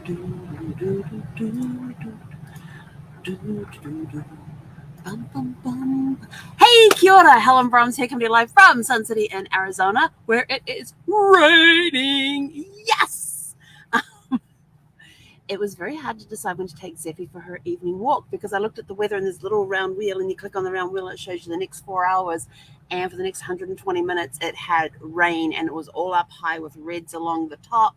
Hey, kia ora, Helen Brahms here, coming to you live from Sun City in Arizona, where it is raining. Yes! It was very hard to decide when to take Zeffie for her evening walk because I looked at the weather and this little round wheel, and you click on the round wheel and it shows you the next 4 hours. And for the next 120 minutes, it had rain, and it was all up high with reds along the top.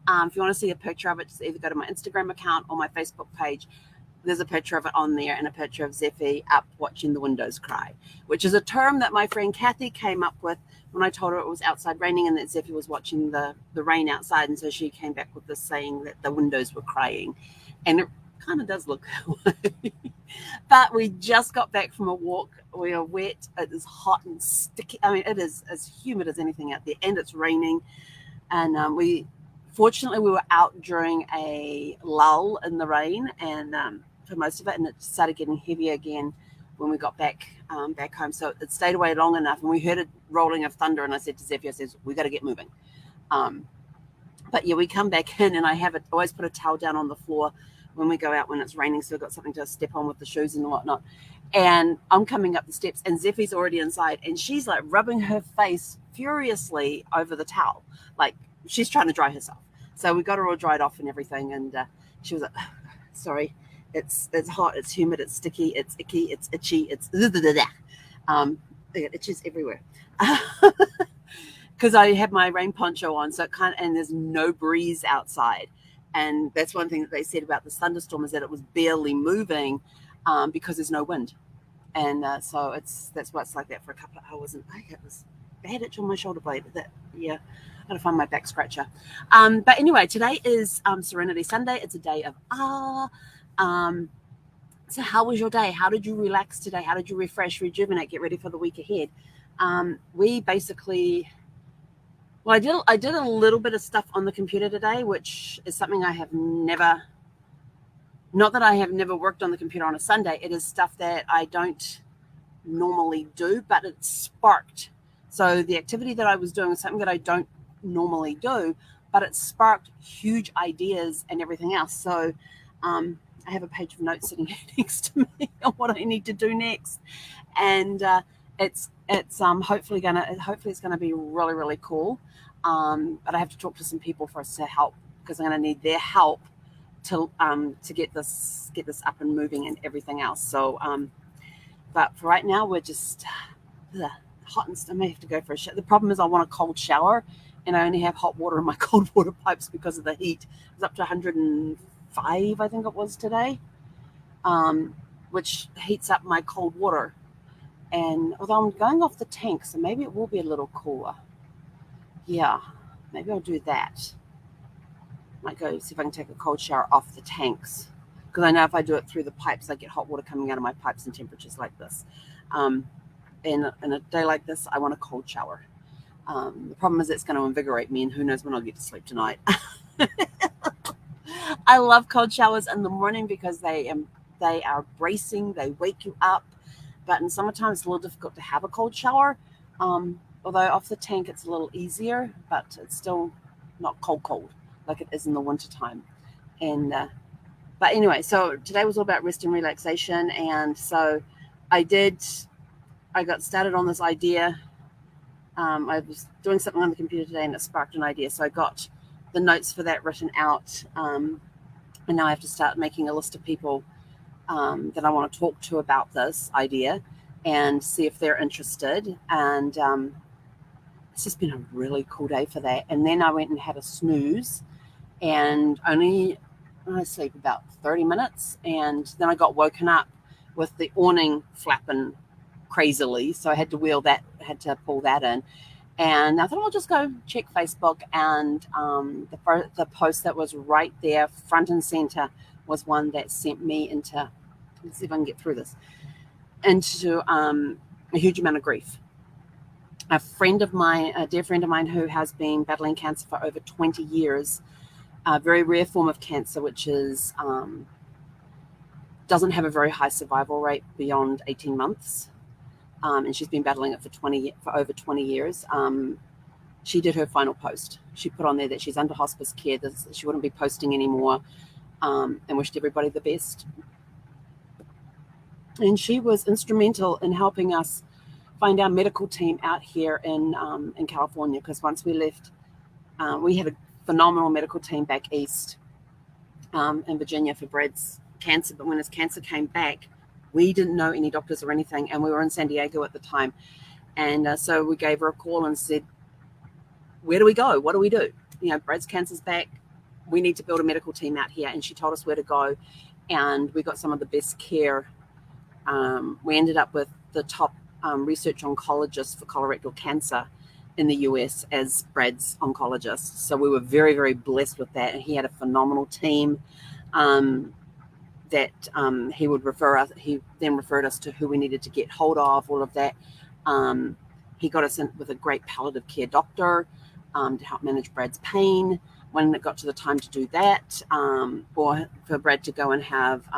If you want to see a picture of it, just either go to my Instagram account or my Facebook page. There's a picture of it on there and a picture of Zeffie up watching the windows cry, which is a term that my friend Kathy came up with when I told her it was outside raining and that Zeffie was watching the rain outside. And so she came back with this saying that the windows were crying. And it kind of does look that way. But we just got back from a walk. We are wet. It is hot and sticky. I mean, it is as humid as anything out there, and it's raining. And fortunately, we were out during a lull in the rain, and for most of it, and it started getting heavier again when we got back home. So it stayed away long enough, and we heard a rolling of thunder, and I said to Zeffie, I says, we got to get moving. But yeah, we come back in, and I always put a towel down on the floor when we go out when it's raining, so I've got something to step on with the shoes and whatnot. And I'm coming up the steps, and Zeffie's already inside, and she's like rubbing her face furiously over the towel, like she's trying to dry herself. So we got her all dried off and everything, and she was like, oh, sorry, it's hot, it's humid, it's sticky, it's icky, it's itchy, it's it itches everywhere. Because I have my rain poncho on, so and there's no breeze outside. And that's one thing that they said about the thunderstorm, is that it was barely moving because there's no wind. And so that's why it's like that for a couple of hours. And it was bad itch on my shoulder blade. I gotta find my back scratcher. But anyway, today is Serenity Sunday. It's a day of so how was your day? How did you relax today? How did you refresh, rejuvenate, get ready for the week ahead? We basically... Well, I did a little bit of stuff on the computer today, which is something I have never... Not that I have never worked on the computer on a Sunday. It is stuff that I don't normally do, but it sparked. So the activity that I was doing is something that I don't normally do, but it sparked huge ideas and everything else. So I have a page of notes sitting here next to me on what I need to do next. And it's hopefully it's gonna be really, really cool. But I have to talk to some people for us to help, because I'm gonna need their help to get this up and moving and everything else. So but for right now, we're just hot, and I may have to go for a shower. The problem is I want a cold shower, and I only have hot water in my cold water pipes because of the heat. It was up to 105, I think it was today, which heats up my cold water. And although I'm going off the tank, so maybe it will be a little cooler. Yeah, maybe I'll do that. Might go see if I can take a cold shower off the tanks, because I know if I do it through the pipes, I get hot water coming out of my pipes in temperatures like this. In a day like this, I want a cold shower. The problem is it's going to invigorate me, and who knows when I'll get to sleep tonight. I love cold showers in the morning because they are bracing. They wake you up. But in summertime, it's a little difficult to have a cold shower. Although off the tank, it's a little easier, but it's still not cold like it is in the wintertime. And but anyway, so today was all about rest and relaxation. And so I got started on this idea. I was doing something on the computer today, and it sparked an idea. So I got the notes for that written out. And now I have to start making a list of people that I want to talk to about this idea and see if they're interested. And it's just been a really cool day for that. And then I went and had a snooze, and I sleep about 30 minutes. And then I got woken up with the awning flapping crazily. So I had to pull that in. And I thought I'll just go check Facebook. And the post that was right there, front and center, was one that sent me into, let's see if I can get through this, into a huge amount of grief. A dear friend of mine who has been battling cancer for over 20 years, a very rare form of cancer, which is doesn't have a very high survival rate beyond 18 months. And she's been battling it for over 20 years. she did her final post. She put on there that she's under hospice care, that she wouldn't be posting anymore, and wished everybody the best. And she was instrumental in helping us find our medical team out here in California, because once we left, we had a phenomenal medical team back east in Virginia for Brad's cancer. But when his cancer came back, we didn't know any doctors or anything, and we were in San Diego at the time. And so we gave her a call and said, where do we go? What do we do? Brad's cancer's back. We need to build a medical team out here. And she told us where to go, and we got some of the best care. We ended up with the top research oncologist for colorectal cancer in the US as Brad's oncologist. So we were very, very blessed with that. And he had a phenomenal team that he would refer us. He then referred us to who we needed to get hold of, all of that. He got us in with a great palliative care doctor to help manage Brad's pain when it got to the time to do that, or for Brad to go and have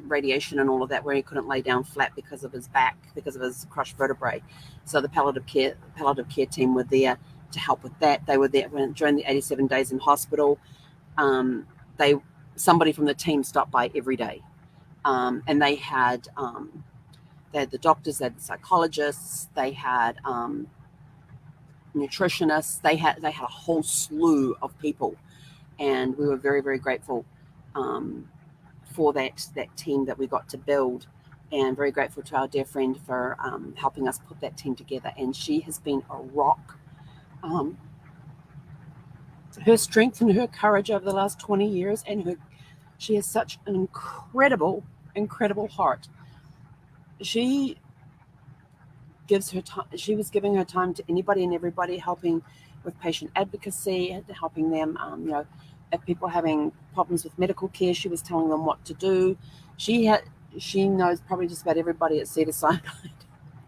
radiation and all of that, where he couldn't lay down flat because of his back, because of his crushed vertebrae. So the palliative care team were there to help with that. They were there during the 87 days in hospital. Somebody from the team stopped by every day, and they had the doctors, they had the psychologists, they had nutritionists, they had a whole slew of people, and we were very, very grateful for that team that we got to build, and very grateful to our dear friend for helping us put that team together. And she has been a rock. Her strength and her courage over the last 20 years, and she has such an incredible heart. She gives her time. She was giving her time to anybody and everybody, helping with patient advocacy, helping them. If people having problems with medical care, she was telling them what to do. She knows probably just about everybody at Cedars-Sinai,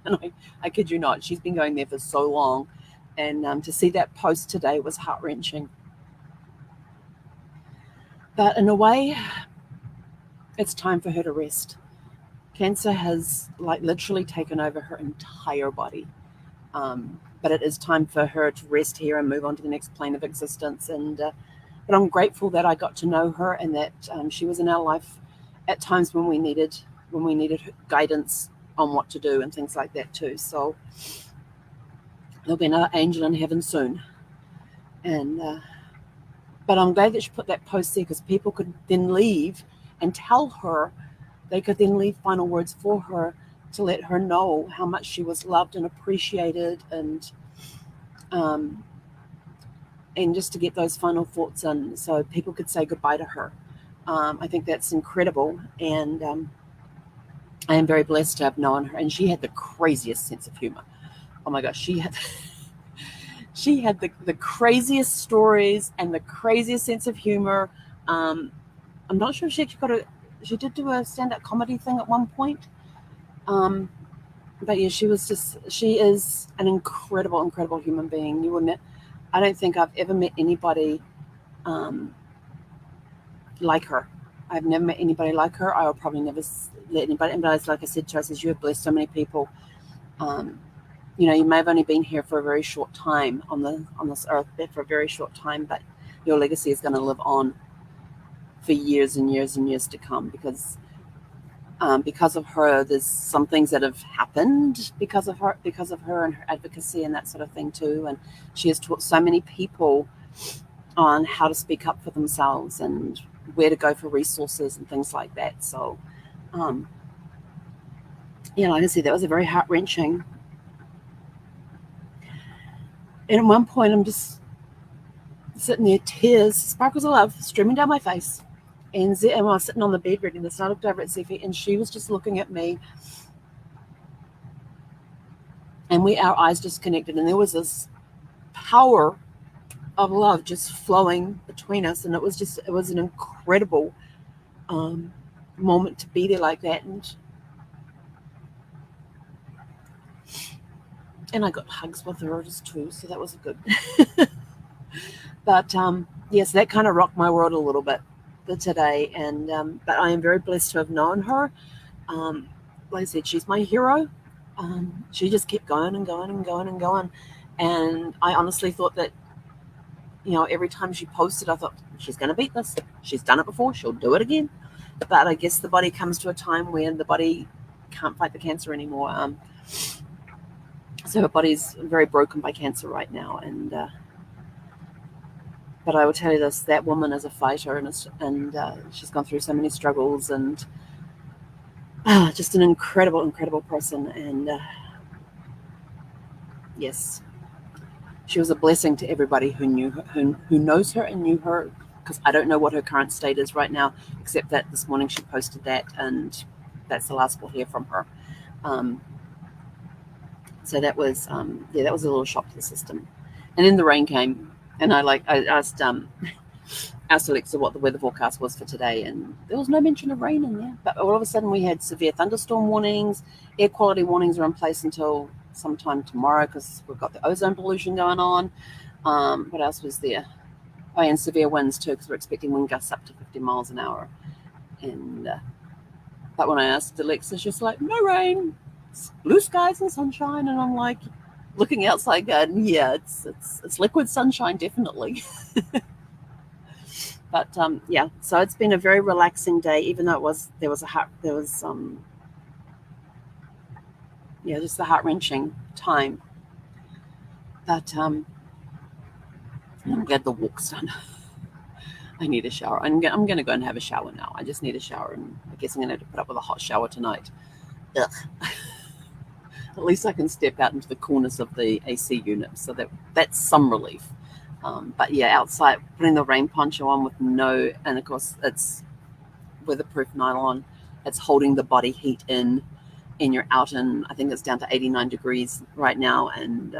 and I kid you not, she's been going there for so long. And to see that post today was heart-wrenching. But in a way, it's time for her to rest. Cancer has literally taken over her entire body. But it is time for her to rest here and move on to the next plane of existence. But I'm grateful that I got to know her, and that she was in our life at times when we needed guidance on what to do and things like that too. So there'll be another angel in heaven soon. But I'm glad that she put that post there, because people could then leave and tell her. They could then leave final words for her to let her know how much she was loved and appreciated, and just to get those final thoughts in, so people could say goodbye to her. I think that's incredible, and I am very blessed to have known her. And she had the craziest sense of humor. Oh my gosh, she had the craziest stories and the craziest sense of humor. I'm not sure if she actually she did do a stand-up comedy thing at one point. But yeah, she is an incredible human being. I don't think I've ever met anybody like her. I've never met anybody like her. I will probably never let anybody. And like I said to her, you have blessed so many people. You may have only been here for a very short time on this earth, for a very short time, but your legacy is going to live on for years and years and years to come, because of her, there's some things that have happened because of her and her advocacy and that sort of thing too. And she has taught so many people on how to speak up for themselves and where to go for resources and things like that. So, like I said, that was a very heart-wrenching. And at one point, I'm just sitting there, tears, sparkles of love streaming down my face. And I was sitting on the bed reading this, and I looked over at Zephy, and she was just looking at me. And our eyes just connected, and there was this power of love just flowing between us. And it was an incredible moment to be there like that. And I got hugs with her too, so that was good. But yes, that kind of rocked my world a little bit today. And but I am very blessed to have known her. Like I said, she's my hero. She just kept going and going and going and going. And I honestly thought that, every time she posted, I thought, she's going to beat this. She's done it before. She'll do it again. But I guess the body comes to a time when the body can't fight the cancer anymore. So her body's very broken by cancer right now. But I will tell you this, that woman is a fighter, and she's gone through so many struggles, and just an incredible, incredible person. And yes, she was a blessing to everybody who knew her, who knows her and knew her, because I don't know what her current state is right now, except that this morning she posted that, and that's the last we'll hear from her. So that was that was a little shock to the system. And then the rain came, and I asked Alexa what the weather forecast was for today, and there was no mention of rain in there. But all of a sudden we had severe thunderstorm warnings. Air quality warnings are in place until sometime tomorrow because we've got the ozone pollution going on. What else was there? Oh, and severe winds too, because we're expecting wind gusts up to 50 miles an hour. And but when I asked Alexa, she's like, no rain, it's blue skies and sunshine. And I'm like, looking outside going, yeah, it's liquid sunshine, definitely. But yeah, so it's been a very relaxing day, even though just the heart-wrenching time. But I'm glad the walk's done. I need a shower. I'm going to go and have a shower now. I just need a shower, and I guess I'm going to have to put up with a hot shower tonight. Ugh. At least I can step out into the corners of the AC unit, so that's some relief. But yeah, outside, putting the rain poncho on and of course it's weatherproof nylon. It's holding the body heat in, and you're out in, I think it's down to 89 degrees right now. And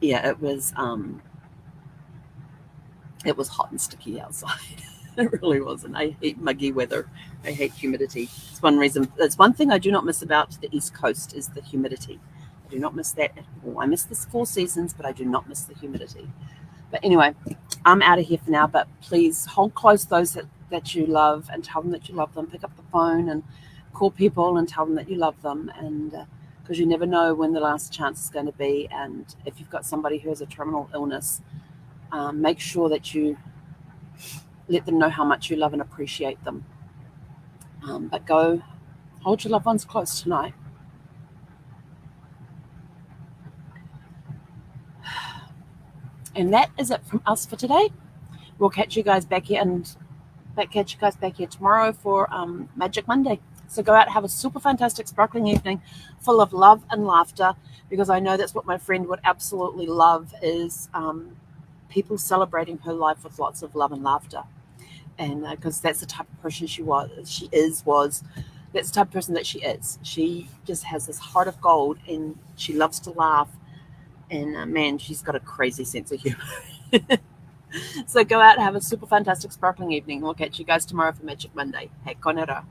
yeah, it was hot and sticky outside. It really was. And I hate muggy weather. I hate humidity. It's one thing I do not miss about the East Coast is the humidity. I do not miss that at all. I miss the 4 seasons, but I do not miss the humidity. But anyway, I'm out of here for now, but please hold close those that you love and tell them that you love them. Pick up the phone and call people and tell them that you love them, and because you never know when the last chance is going to be. And if you've got somebody who has a terminal illness, make sure that you let them know how much you love and appreciate them. But go hold your loved ones close tonight. And that is it from us for today. We'll catch you guys back here tomorrow for Magic Monday. So go out and have a super fantastic, sparkling evening full of love and laughter, because I know that's what my friend would absolutely love, is people celebrating her life with lots of love and laughter. And because that's the type of person that's the type of person that she is. She just has this heart of gold, and she loves to laugh. And man, she's got a crazy sense of humor. So go out and have a super fantastic, sparkling evening. We'll catch you guys tomorrow for Magic Monday. Hey, konera.